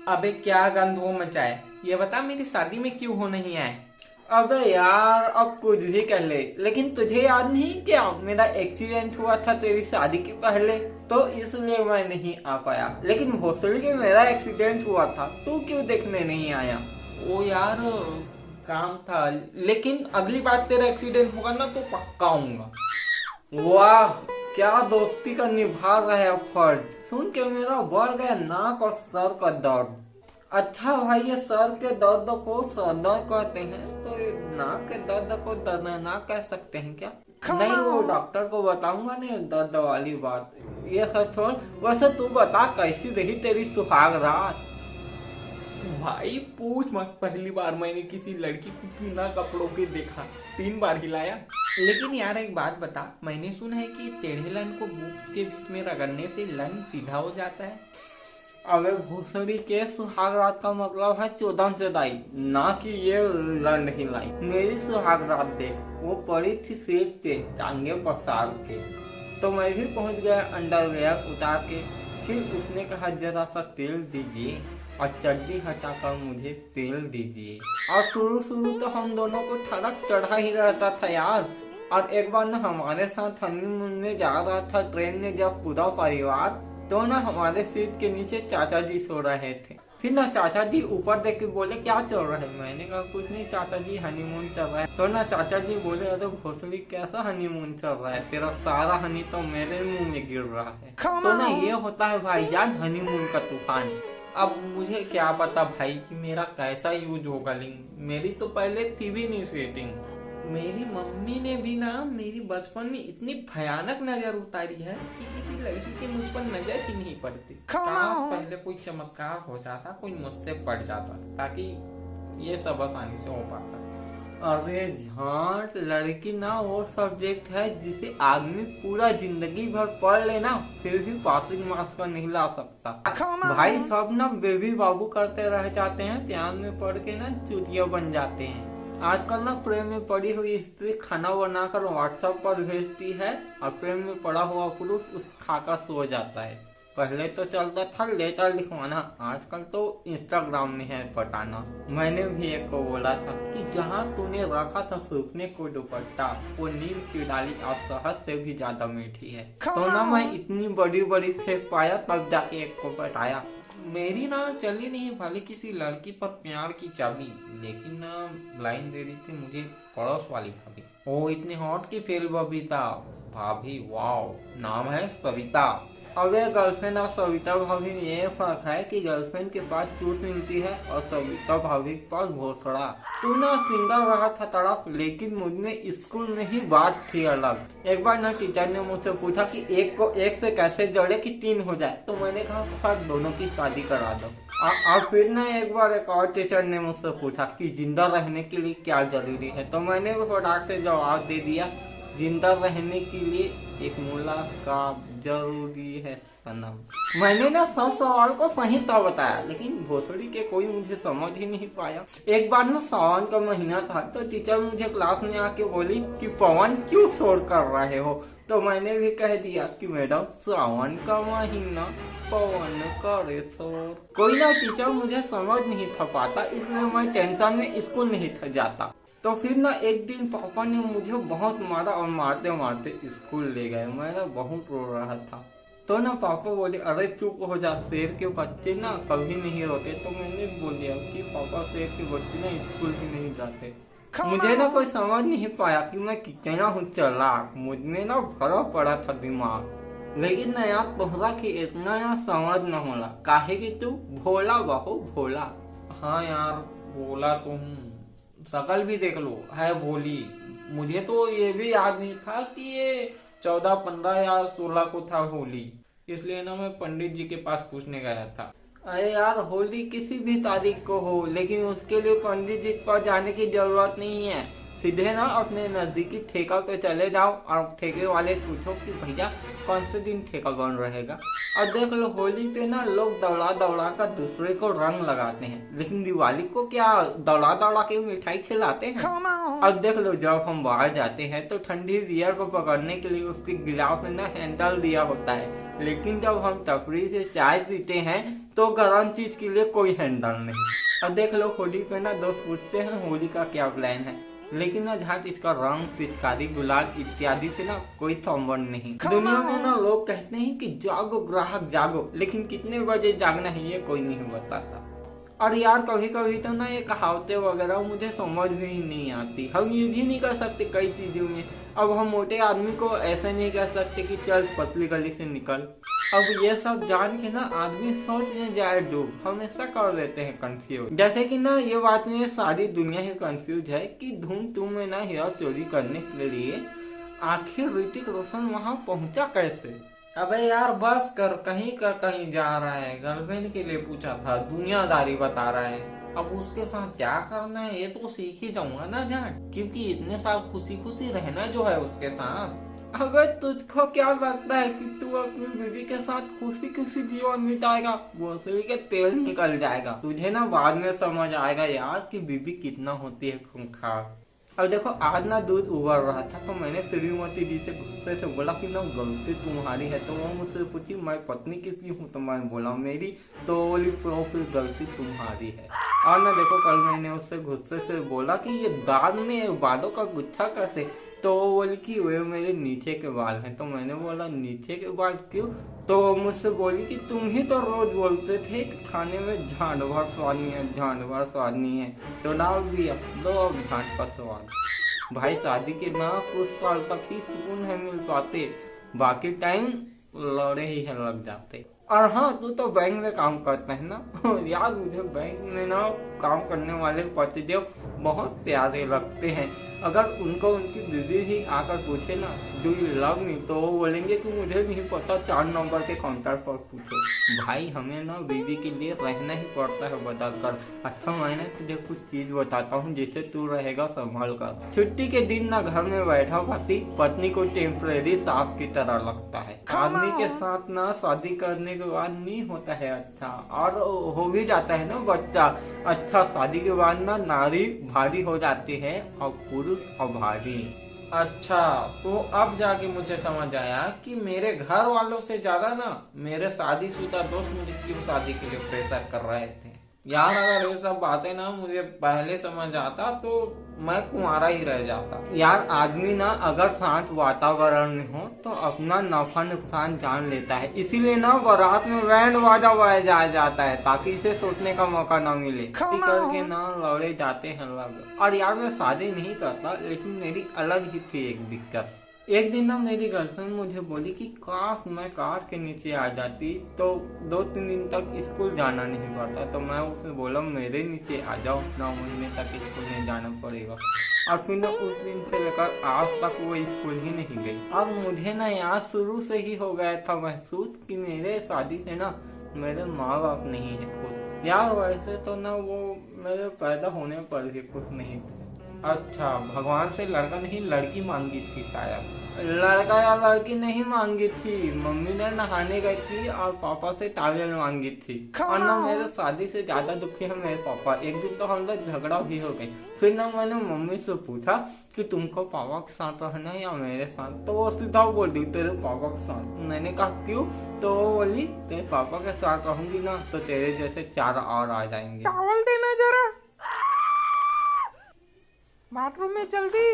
अबे क्या गंद वो मचाए, ये बता मेरी शादी में क्यों हो नहीं आए। अबे यार अब कुछ भी कर ले, लेकिन तुझे याद नहीं क्या मेरा एक्सीडेंट हुआ था तेरी शादी के पहले, तो इसलिए मैं नहीं आ पाया। लेकिन भोसड़ी के मेरा एक्सीडेंट हुआ था, तू क्यों देखने नहीं आया? ओ यार काम था, लेकिन अगली बार तेरा एक्सीडेंट होगा ना तो पक्का आऊंगा। वाह, क्या दोस्ती का निभा रहा है फर्ज। सुन के मेरा बढ़ गया नाक और सर का दर्द। अच्छा भाई, ये सर के दर्द को सरदर्द कहते हैं, तो ये नाक के दर्द को दर्दनाक कह सकते हैं क्या? नहीं, वो डॉक्टर को बताऊंगा नहीं दर्द वाली बात। ये सब छोड़, वैसे तू बता कैसी रही तेरी सुहाग रात? भाई पूछ मत, पहली बार मैंने किसी लड़की को बिना कपड़ों के देखा, 3 बार हिलाया। लेकिन यार एक बात बता, मैंने सुना है कि टेढ़े लन को बूथ के बीच में रगड़ने से लन सीधा हो जाता है। अबे भोसड़ी के, सुहाग रात का मतलब है 14 जुलाई, ना कि ये लड़ नहीं लाई। मेरी सुहाग रात देख, वो पड़ी थी सेब पे टांगे पसार के, तो मैं भी पहुंच गया अंडरवेयर उतार के। फिर उसने कहा जरा सा तेल दीजिए और चड्डी हटाकर मुझे तेल दीजिए। और शुरू शुरू तो हम दोनों को ठड़क चढ़ा ही रहता था यार। और एक बार ना हमारे साथ हनीमून में जा रहा था ट्रेन में जब पूरा परिवार, तो ना हमारे सीट के नीचे चाचा जी सो रहे थे। फिर ना चाचा जी ऊपर देख के बोले क्या चल रहा है? मैंने कहा कुछ नहीं चाचा जी, हनीमून चल रहा है। तो ना चाचा जी बोले अरे भोसड़ी कैसा हनीमून चल रहा है, तेरा सारा हनी तो मेरे मुंह में गिर रहा है। तो ना ये होता है भाईजान हनीमून का तूफान। अब मुझे क्या पता भाई कि मेरा कैसा यूज होगा लिंग, मेरी तो पहले थी भी नहीं सेटिंग। मेरी मम्मी ने भी ना मेरी बचपन में इतनी भयानक नजर उतारी है कि किसी लड़की की मुझ पर नजर ही नहीं पड़ती। काश पहले कोई चमत्कार हो जाता, कोई मुझसे पड़ जाता, ताकि ये सब आसानी से हो पाता। अरे झांट, लड़की ना वो सब्जेक्ट है जिसे आदमी पूरा जिंदगी भर पढ़ लेना फिर भी पासिंग मार्क्स का नहीं ला सकता। भाई सब ना बेबी बाबू करते रह जाते हैं, ध्यान में पढ़ के ना चुतिया बन जाते हैं। आजकल ना प्रेम में पड़ी हुई स्त्री खाना बनाकर व्हाट्सएप पर भेजती है और प्रेम में पड़ा हुआ पुरुष उस खाकर सो जाता है। पहले तो चलता था लेटर लिखवाना, आजकल तो इंस्टाग्राम में है पटाना। मैंने भी एक को बोला था कि जहाँ तूने रखा था सूखने को दुपट्टा, वो नीम की डाली आज शहद से भी ज्यादा मीठी है। तो ना मैं इतनी बड़ी बड़ी फेंक पाया, तब जाके एक को बताया। मेरी ना चली नहीं भले किसी लड़की पर प्यार की चाबी, लेकिन ना लाइन दे रही थी मुझे पड़ोस वाली भाभी। ओ इतनी हॉट की फेल बबीता भाभी, वाओ, नाम है सविता। अबे गर्लफ्रेंड और सविता भाभी में ये फर्क है कि गर्लफ्रेंड के पास चूत मिलती है और सविता भाभी के पास घोसड़ा। तू ना सिंगल रहा था तड़प, लेकिन मुझमें स्कूल में ही बात थी अलग। एक बार ना टीचर ने मुझसे पूछा कि एक को एक से कैसे जोड़े कि 3 हो जाए, तो मैंने कहा सर दोनों की शादी करा दो। और फिर ना एक बार एक और टीचर ने मुझसे पूछा कि जिंदा रहने के लिए क्या जरूरी है, तो मैंने भी फटाक से जवाब दे दिया, जिंदा रहने के लिए एक मुलाकात जरूरी है सनम। मैंने ना सब सवाल को सही तो बताया, लेकिन भोसड़ी के कोई मुझे समझ ही नहीं पाया। एक बार ना सावन का महीना था, तो टीचर मुझे क्लास में आके बोली कि पवन क्यों शोर कर रहे हो, तो मैंने भी कह दिया कि मैडम सावन का महीना पवन करे शोर। कोई ना टीचर मुझे समझ नहीं था पाता, इसलिए मैं टेंशन में स्कूल नहीं था जाता। तो फिर ना एक दिन पापा ने मुझे बहुत मारा और मारते मारते स्कूल ले गए। मैं ना बहुत रो रहा था, तो ना पापा बोले अरे चुप हो जा, शेर के बच्चे ना कभी नहीं रोते। तो मैंने बोल दिया कि पापा शेर के बच्चे ना स्कूल ही नहीं जाते। मुझे ना कोई समझ नहीं पाया कि मैं कितना हूँ चालाक, मुझमें ना भरा पड़ा था दिमाग। लेकिन ना यार तोहरा की इतना ना समझ न होला, काहे कि तू भोला बाहो भोला। हाँ यार बोला तो हूँ, शकल भी देख लो है भोली। मुझे तो ये भी याद नहीं था कि ये 14, 15 या 16 को था होली, इसलिए ना मैं पंडित जी के पास पूछने गया था। अरे यार होली किसी भी तारीख को हो, लेकिन उसके लिए पंडित जी पर जाने की जरूरत नहीं है। सीधे ना अपने नजदीकी ठेका पे चले जाओ और ठेके वाले से पूछो कि भैया कौन से दिन ठेका बंद रहेगा। और देख लो होली पे ना लोग दौड़ा दौड़ा कर दूसरे को रंग लगाते हैं, लेकिन दिवाली को क्या दौड़ा दौड़ा के मिठाई खिलाते हैं। अब देख लो जब हम बाहर जाते हैं तो ठंडी बियर को पकड़ने के लिए उसके गिलास में ना हैंडल दिया होता है, लेकिन जब हम टपरी से चाय पीते हैं तो गर्म चीज के लिए कोई हैंडल नहीं। अब देख लो होली पे ना दोस्त पूछते हैं होली का क्या प्लान है, लेकिन ना जहाँ इसका रंग पिचकारी गुलाल इत्यादि से ना कोई संबंध नहीं। दुनिया में ना लोग कहते हैं कि जागो ग्राहक जागो, लेकिन कितने बजे जागना है ये कोई नहीं बताता। और यार कभी कभी तो ना ये कहावतें वगैरह मुझे समझ में ही नहीं आती। हम ये भी नहीं कर सकते कई चीजों में। अब हम मोटे आदमी को ऐसे नहीं कह सकते कि चल पतली गली से निकल। अब ये सब जान के ना आदमी सोचने जाए डूब, हमेशा कर देते हैं कंफ्यूज। जैसे कि ना ये बात में सारी दुनिया ही कंफ्यूज है कि धूम तुम में ना हीरा चोरी करने के लिए आखिर ऋतिक रोशन वहाँ पहुँचा कैसे। अबे यार बस कर, कहीं का कहीं जा रहा है। गर्लफ्रेंड के लिए पूछा था, दुनियादारी बता रहा है। अब उसके साथ क्या करना है ये तो सीख ही जाऊंगा ना जान, क्योंकि इतने साल खुशी खुशी रहना जो है उसके साथ। अगर तुझको क्या लगता है कि तू अपनी बीवी के साथ खुशी खुशी जीवन बिताएगा, गोसली के तेल निकल जाएगा। तुझे ना बाद में समझ आएगा यार कि बीवी कितना होती है खूंखार। अब देखो आज ना दूध उबल रहा था तो मैंने श्रीमती जी से गुस्से से बोला कि ना गलती तुम्हारी है। तो वो मुझसे पूछी मैं पत्नी किसकी हूँ, तो मैंने बोला मेरी। तो बोली फिर गलती तुम्हारी है। और ना देखो कल मैंने उससे गुस्से से बोला कि ये दाल में बालों का गुच्छा कैसे, तो वो बोली कि वे मेरे नीचे के बाल हैं। तो मैंने बोला नीचे के बाल क्यों, तो मुझसे बोली कि तुम ही तो रोज बोलते थे कि खाने में झांड भर स्वाद नहीं है, झांड भर स्वाद नहीं है, तो डाल दिया दो अब झांड का स्वाद। भाई शादी के ना कुछ साल तक ही सुकून है मिल पाते, बाकी टाइम लड़े ही है लग जाते। और हाँ तू तो बैंक में काम करता है ना यार मुझे बैंक में ना काम करने वाले पतिदेव बहुत प्यारे लगते हैं। अगर उनको उनकी बीवी ही आकर पूछे ना डू यू लव मी, तो वो बोलेंगे कि मुझे नहीं पता, 4 नंबर के काउंटर पर पूछो। भाई हमें ना बीवी के लिए रहना ही पड़ता है बदल कर। अच्छा मैं तुझे कुछ चीज बताता हूँ जिससे तू रहेगा संभाल कर। छुट्टी के दिन ना घर में बैठा पति पत्नी को टेम्परेरी सास की तरह लगता है। आदमी के साथ ना शादी करने के बाद नहीं होता है अच्छा, और हो भी जाता है ना बच्चा अच्छा। शादी के बाद ना नारी भारी हो जाती है और पुरुष अभारी। अच्छा तो अब जाके मुझे समझ आया कि मेरे घर वालों से ज्यादा ना मेरे शादीशुदा दोस्त मुझे क्यों शादी के लिए प्रेशर कर रहे थे। यार अगर ये सब बातें ना मुझे पहले समझ आता तो मैं कुंवारा ही रह जाता। यार आदमी ना अगर शांत वातावरण में हो तो अपना नफा नुकसान जान लेता है, इसीलिए ना बारात में बैंड बाजा बजाया जाता है ताकि इसे सोचने का मौका ना मिले। करके ना लौड़े जाते हैं लोग। और यार मैं शादी नहीं करता, लेकिन मेरी अलग ही थी एक दिक्कत। एक दिन ना मेरी गर्लफ्रेंड मुझे बोली कि काश मैं कार के नीचे आ जाती तो 2-3 दिन तक स्कूल जाना नहीं पड़ता। तो मैं उसे बोला मेरे नीचे आ जाओ, 9 महीने तक स्कूल नहीं जाना पड़ेगा। और फिर ना उस दिन से लेकर आज तक वो स्कूल ही नहीं गई। अब मुझे ना यहाँ शुरू से ही हो गया था महसूस कि मेरे शादी से ना मेरे माँ बाप नहीं है खुश। यार वैसे तो ना वो मेरे पैदा होने पर भी खुश नहीं थे। अच्छा भगवान से लड़का नहीं लड़की मांगी थी शायद। लड़का या लड़की नहीं मांगी थी, मम्मी ने नहाने गई थी और पापा से टावल मांगी थी। और ना मेरे शादी से ज्यादा दुखी है मेरे पापा। एक दिन तो हम लोग झगड़ा भी हो गई। फिर ना मैंने मम्मी से पूछा कि तुमको पापा के साथ रहना है या मेरे साथ, तो वो सीधा बोल दी तेरे पापा के साथ। मैंने कहा क्यों, तो वो बोली तेरे पापा के साथ रहूंगी ना तो तेरे जैसे 4 और आ जाएंगे। टॉवल देना जरा, बाथरूम में जल्दी।